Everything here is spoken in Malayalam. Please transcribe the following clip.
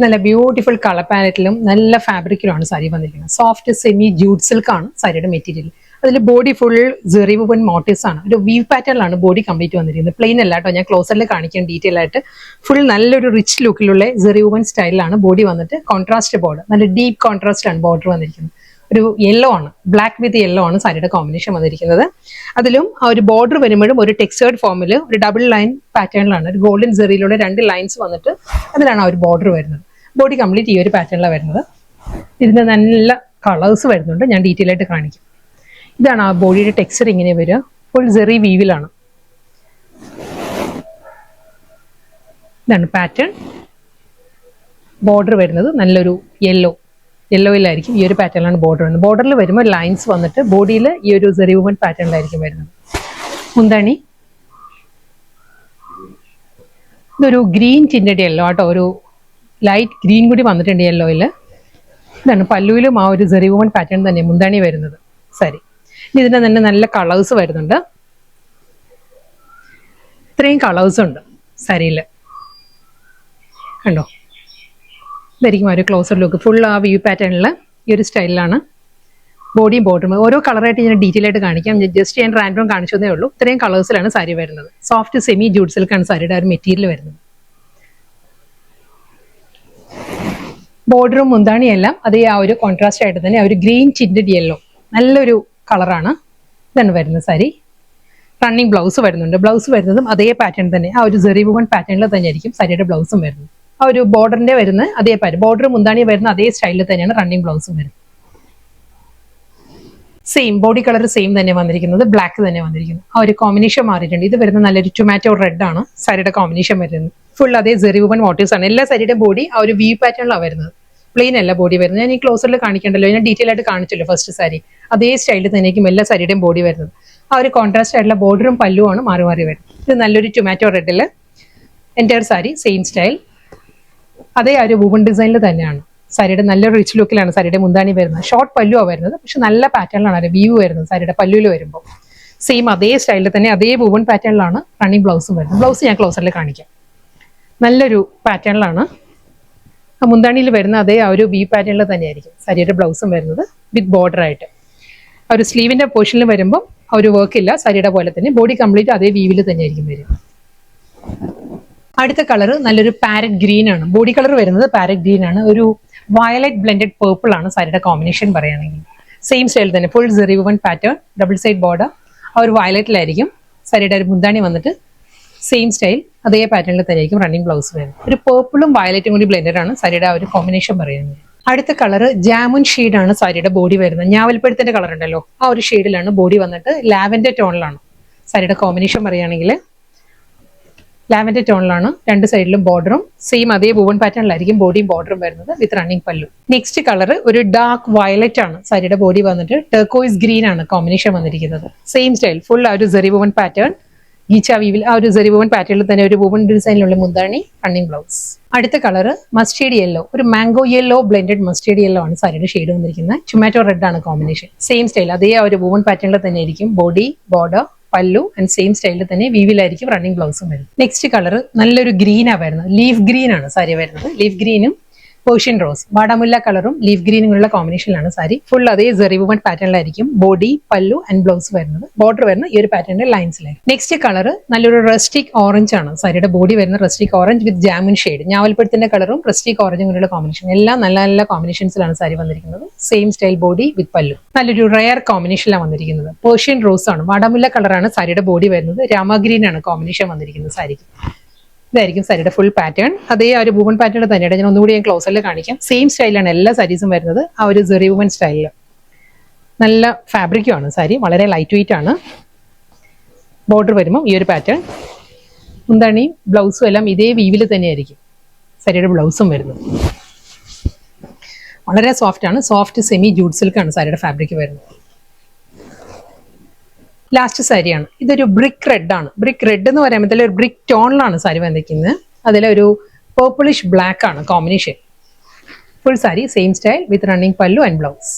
നല്ല ബ്യൂട്ടിഫുൾ കളർ പാലറ്റിലും നല്ല ഫാബ്രിക്കിലുമാണ് സാരി വന്നിരിക്കുന്നത്. സോഫ്റ്റ് സെമി ജൂട്ട് സിൽക്ക് ആണ് സാരിയുടെ മെറ്റീരിയൽ. അതിൽ body full Jerry woven motifs ആണ്. ഒരു വീവ് പാറ്റേണിലാണ് ബോഡി കംപ്ലീറ്റ് വന്നിരിക്കുന്നത്. പ്ലെയിൻ അല്ല കേട്ടോ, ഞാൻ ക്ലോസറിൽ കാണിക്കാൻ ഡീറ്റെയിൽ ആയിട്ട്. ഫുൾ നല്ലൊരു റിച്ച് ലുക്കിലുള്ള ജെറി വുവൻ സ്റ്റൈലിലാണ് ബോഡി വന്നിട്ട്. കോൺട്രാസ്റ്റ് ബോർഡർ, നല്ല ഡീപ്പ് കോൺട്രാസ്റ്റ് ആണ് ബോർഡർ വന്നിരിക്കുന്നത്. ഒരു യെല്ലോ ആണ്, ബ്ലാക്ക് വിത്ത് യെല്ലോ ആണ് സാരിയുടെ കോമ്പിനേഷൻ വന്നിരിക്കുന്നത്. അതിലും ആ ഒരു ബോർഡർ വരുമ്പോഴും ഒരു ടെക്സ്റ്റേർഡ് ഫോമിൽ ഒരു ഡബിൾ ലൈൻ പാറ്റേണിലാണ്. ഒരു ഗോൾഡൻ ജെറിയിലൂടെ 2 ലൈൻസ് വന്നിട്ട് അതിലാണ് ആ ഒരു ബോർഡർ വരുന്നത്. ബോഡി കംപ്ലീറ്റ് ഈ ഒരു പാറ്റേണിലാണ് വരുന്നത്. ഇതിന് നല്ല കളേഴ്സ് വരുന്നുണ്ട്, ഞാൻ ഡീറ്റെയിൽ ആയിട്ട് കാണിക്കും. ഇതാണ് ആ ബോഡിയുടെ ടെക്സ്ചർ, ഇങ്ങനെ വരിക. ഫുൾ ജെറി വീവിലാണ്. ഇതാണ് പാറ്റേൺ. ബോർഡർ വരുന്നത് നല്ലൊരു യെല്ലോയിലായിരിക്കും. ഈ ഒരു പാറ്റേണിലാണ് ബോർഡർ വരുന്നത്. ബോർഡറിൽ വരുമ്പോൾ ലൈൻസ് വന്നിട്ട് ബോഡിയിൽ ഈ ഒരു ജെറി വുവൻ പാറ്റേണിലായിരിക്കും വരുന്നത്. മുന്താണി ഇതൊരു ഗ്രീൻ ടിൻറ്റഡ് യെല്ലോ ആട്ടോ, ഒരു ലൈറ്റ് ഗ്രീൻ കൂടി വന്നിട്ടുണ്ട് യെല്ലോയിൽ. ഇതാണ് പല്ലുവിലും ആ ഒരു ജെറി വുവൻ പാറ്റേൺ തന്നെ മുന്താണി വരുന്നത്. സാരി ഇതിന്റെ തന്നെ നല്ല കളേഴ്സ് വരുന്നുണ്ട്. ഇത്രയും കളേഴ്സ് ഉണ്ട് സാരിയിൽ, കണ്ടോ. ഇതായിരിക്കും ഒരു ക്ലോസർ ലുക്ക്. ഫുൾ ആ വ്യൂ പാറ്റേണിൽ ഈ ഒരു സ്റ്റൈലിലാണ് ബോഡിയും ബോർഡറും. ഓരോ കളറായിട്ട് ഞാൻ ഡീറ്റെയിൽ ആയിട്ട് കാണിക്കാം. ജസ്റ്റ് ഞാൻ റാൻഡം കാണിച്ചതേ ഉള്ളൂ. ഇത്രയും കളേഴ്സിലാണ് സാരി വരുന്നത്. സോഫ്റ്റ് സെമി ജൂട്ട് സിൽക്കാണ് സാരിയുടെ ഒരു മെറ്റീരിയൽ വരുന്നത്. ബോർഡറും മുന്താണിയെല്ലാം അതേ ആ ഒരു കോൺട്രാസ്റ്റ് ആയിട്ട് തന്നെ ആ ഒരു ഗ്രീൻ ടിൻറ്റഡ് യെല്ലോ നല്ലൊരു കളറാണ്. ഇതാണ് വരുന്നത് സാരി. റണ്ണിങ് ബ്ലൗസ് വരുന്നുണ്ട്. ബ്ലൗസ് വരുന്നതും അതേ പാറ്റേൺ തന്നെ, ആ ഒരു ജെറി വുവൻ പാറ്റേണിൽ തന്നെ ആയിരിക്കും സാരിയുടെ ബ്ലൗസും വരുന്നത്. ആ ഒരു ബോർഡറിന്റെ വരുന്ന അതേ പാറ്റേൺ, ബോർഡർ മുന്താണി വരുന്ന അതേ സ്റ്റൈലിൽ തന്നെയാണ് റണ്ണിങ് ബ്ലൗസും വരുന്നത്. സെയിം ബോഡി കളർ സെയിം തന്നെ വന്നിരിക്കുന്നത്, ബ്ലാക്ക് തന്നെ വന്നിരിക്കുന്നു. ആ ഒരു കോമ്പിനേഷൻ മാറിയിട്ടുണ്ട്. ഇത് വരുന്ന നല്ലൊരു ടൊമാറ്റോ റെഡ് ആണ് സാരിയുടെ കോമ്പിനേഷൻ വരുന്നത്. ഫുൾ അതേ ജെറി വുവൻ മോട്ടീവ്സ് ആണ്. എല്ലാ സാരിയുടെ ബോഡി ആ ഒരു വ്യൂ പാറ്റേണിലാണ് വരുന്നത്. പ്ലെയിൻ അല്ല ബോഡി വരുന്നത്. ഞാൻ ഈ ക്ലോസറിൽ കാണിക്കണ്ടല്ലോ, ഞാൻ ഡീറ്റെയിൽ ആയിട്ട് കാണിച്ചല്ലോ ഫസ്റ്റ് സാരി. അതേ സ്റ്റൈലിൽ തന്നെയായിരിക്കും എല്ലാ സാരിയുടെയും ബോഡി വരുന്നത്. ആ ഒരു കോൺട്രാസ്റ്റ് ആയിട്ടുള്ള ബോർഡറും പല്ലുമാണ് മാറി മാറി വരുന്നത്. ഇത് നല്ലൊരു ടൊമാറ്റോ റെഡില് എൻറ്റയർ സാരി സെയിം സ്റ്റൈൽ, അതേ ആ ഒരു വുവൻ ഡിസൈനിൽ തന്നെയാണ്. സാരിയുടെ നല്ലൊരു റിച്ച് ലുക്കിലാണ് സാരിയുടെ മുന്താണി വരുന്നത്. ഷോർട്ട് പല്ലുവാണ് വരുന്നത്, പക്ഷെ നല്ല പാറ്റേണിലാണ് വീവ് വരുന്നത്. സാരിയുടെ പല്ലുവിൽ വരുമ്പോൾ സെയിം അതേ സ്റ്റൈലിൽ തന്നെ അതേ വുവൻ പാറ്റേണിലാണ് റണ്ണിങ് ബ്ലൗസും വരുന്നത്. ബ്ലൗസ് ഞാൻ ക്ലോസറിൽ കാണിക്കാം. നല്ലൊരു പാറ്റേണിലാണ് മുന്താണിയിൽ വരുന്ന അതേ ആ ഒരു വി പാറ്റേണിൽ തന്നെയായിരിക്കും സാരിയുടെ ബ്ലൗസും വരുന്നത്, വിത്ത് ബോർഡർ ആയിട്ട്. ആ ഒരു സ്ലീവിന്റെ പോർഷനിൽ വരുമ്പോൾ ആ ഒരു വർക്ക് ഇല്ല, സാരിയുടെ പോലെ തന്നെ ബോഡി കംപ്ലീറ്റ് അതേ വീവിൽ തന്നെയായിരിക്കും വരും. അടുത്ത കളർ നല്ലൊരു പാരറ്റ് ഗ്രീൻ ആണ്. ബോഡി കളർ വരുന്നത് പാരറ്റ് ഗ്രീൻ ആണ്. ഒരു വയലറ്റ് ബ്ലെൻഡഡ് പേർപ്പിൾ ആണ് സാരിയുടെ കോമ്പിനേഷൻ പറയുകയാണെങ്കിൽ. സെയിം സ്റ്റൈൽ തന്നെ full Jerry woven pattern, double side border. ആ ഒരു വയലറ്റിലായിരിക്കും സാരിയുടെ ഒരു മുന്താണി വന്നിട്ട് സെയിം സ്റ്റൈൽ അതേ പാറ്റേണിൽ തന്നെയായിരിക്കും റണ്ണിങ് ബ്ലൗസ് വരുന്നത്. ഒരു പേർപ്പിളും വയലറ്റും കൂടി ബ്ലെൻഡഡ് ആണ് സാരിയുടെ ആ ഒരു കോമ്പിനേഷൻ പറയുന്നത്. അടുത്ത കളർ ജാമുൻ ഷെയ്ഡാണ് സാരിയുടെ ബോഡി വരുന്നത്. ഞാവൽപ്പഴത്തിന്റെ കളർ ഉണ്ടല്ലോ, ആ ഒരു ഷെയ്ഡിലാണ് ബോഡി വന്നിട്ട്. ലാവൻഡർ ടോണിലാണ് സാരിയുടെ കോമ്പിനേഷൻ പറയുകയാണെങ്കിൽ. ലാവൻഡർ ടോണിലാണ് രണ്ട് സൈഡിലും ബോർഡറും സെയിം അതേ വുവൻ പാറ്റേണിലായിരിക്കും ബോഡിയും ബോർഡറും വരുന്നത്, വിത്ത് റണ്ണിങ് പല്ലു. നെക്സ്റ്റ് കളർ ഒരു ഡാർക്ക് വയലറ്റ് ആണ് സാരിയുടെ ബോഡി വന്നിട്ട്. ടെർക്കോയിസ് ഗ്രീൻ ആണ് കോമ്പിനേഷൻ വന്നിരിക്കുന്നത്. സെയിം സ്റ്റൈൽ ഫുൾ ആ ഒരു ജെറി വുവൻ പാറ്റേൺ, ഗീച്ച വീവിൽ ആ ഒരു ജെറി വുവൻ പാറ്റേണിൽ തന്നെ ഒരു വുവൻ ഡിസൈനിലുള്ള മുന്താണി, റണ്ണിങ് ബ്ലൗസ്. അടുത്ത കളർ മസ്റ്റേർഡ് യെല്ലോ, ഒരു mango yellow blended mustard yellow ആണ് സാരിയുടെ ഷെയ്ഡ് വന്നിരിക്കുന്നത്. ടൊമാറ്റോ റെഡ് ആണ് കോമ്പിനേഷൻ. സെയിം സ്റ്റൈൽ അതേ ആ ഒരു വുവൻ പാറ്റേണിൽ തന്നെ ആയിരിക്കും ബോഡി, ബോർഡർ, പല്ലു ആൻഡ് സെയിം സ്റ്റൈലിൽ തന്നെ വീവിലായിരിക്കും റണ്ണിങ് ബ്ലൗസും വരും. നെക്സ്റ്റ് കളർ നല്ലൊരു ഗ്രീനാ വരുന്നത്. ലീഫ് ഗ്രീൻ ആണ് സാരി വരുന്നത്. ലീഫ് ഗ്രീനും പേർഷ്യൻ റോസ്, വാടാമുല്ല കളറും ലീഫ് ഗ്രീനുള്ള കോമ്പിനേഷനിലാണ് സാരി. ഫുൾ അതേ ജെറി വുവൻ പാറ്റേണിലായിരിക്കും ബോഡി, പല്ലു ആൻഡ് ബ്ലൗസ് വരുന്നത്. ബോർഡർ വരുന്ന ഈ ഒരു പാറ്റേണിന്റെ ലൈൻസിലായിരിക്കും. നെക്സ്റ്റ് കളർ നല്ലൊരു റസ്റ്റിക് ഓറഞ്ച് ആണ് സാരിയുടെ ബോഡി വരുന്ന. Rustic orange with jamun shade, ഞാവൽപ്പഴത്തിന്റെ കളറും റസ്റ്റിക് ഓറഞ്ചും കൂടിയുള്ള കോമ്പിനേഷൻ. എല്ലാം നല്ല നല്ല കോമ്പിനേഷൻസിലാണ് സാരി വന്നിരിക്കുന്നത്. സെയിം സ്റ്റൈൽ ബോഡി വിത്ത് പല്ലു. നല്ലൊരു റയർ കോമ്പിനേഷനിലാണ് വന്നിരിക്കുന്നത്. പേർഷ്യൻ റോസ് ആണ്, വാടാമുല്ല കളറാണ് സാരിയുടെ ബോഡി വരുന്നത്. രാമഗ്രീൻ ആണ് കോമ്പിനേഷൻ വന്നിരിക്കുന്നത് സാരിക്ക്. ഇതായിരിക്കും സാരിയുടെ ഫുൾ പാറ്റേൺ. അതേ ആ ഒരു വുവൻ പാറ്റേൺ തന്നെയാണ്. ഞാൻ ഒന്നുകൂടി ക്ലോസറിൽ കാണിക്കാം. സെയിം സ്റ്റൈലാണ് എല്ലാ സാരീസും വരുന്നത്, ആ ഒരു ജെറി വുവൻ സ്റ്റൈലിൽ. നല്ല ഫാബ്രിക്കും ആണ് സാരി, വളരെ ലൈറ്റ് വെയിറ്റ് ആണ്. ബോർഡർ വരുമ്പോൾ ഈ ഒരു പാറ്റേൺ, മുന്താണിയും ബ്ലൗസും എല്ലാം ഇതേ വീവിൽ തന്നെയായിരിക്കും സാരിയുടെ ബ്ലൗസും വരുന്നത്. വളരെ സോഫ്റ്റ് ആണ്, സോഫ്റ്റ് സെമി ജൂട്ട് സിൽക്ക് ആണ് സാരിയുടെ ഫാബ്രിക് വരുന്നത്. ലാസ്റ്റ് സാരിയാണ്. ഇതൊരു ബ്രിക്ക് റെഡ് ആണ്. ബ്രിക്ക് റെഡ് എന്ന് പറയുമ്പോൾ ഒരു ബ്രിക്ക് ടോണിലാണ് സാരി വന്നിരിക്കുന്നത്. അതിലൊരു പേർപ്പിളിഷ് ബ്ലാക്ക് ആണ് combination. Full sari same style വിത്ത് റണ്ണിങ് പല്ലു ആൻഡ് ബ്ലൗസ്.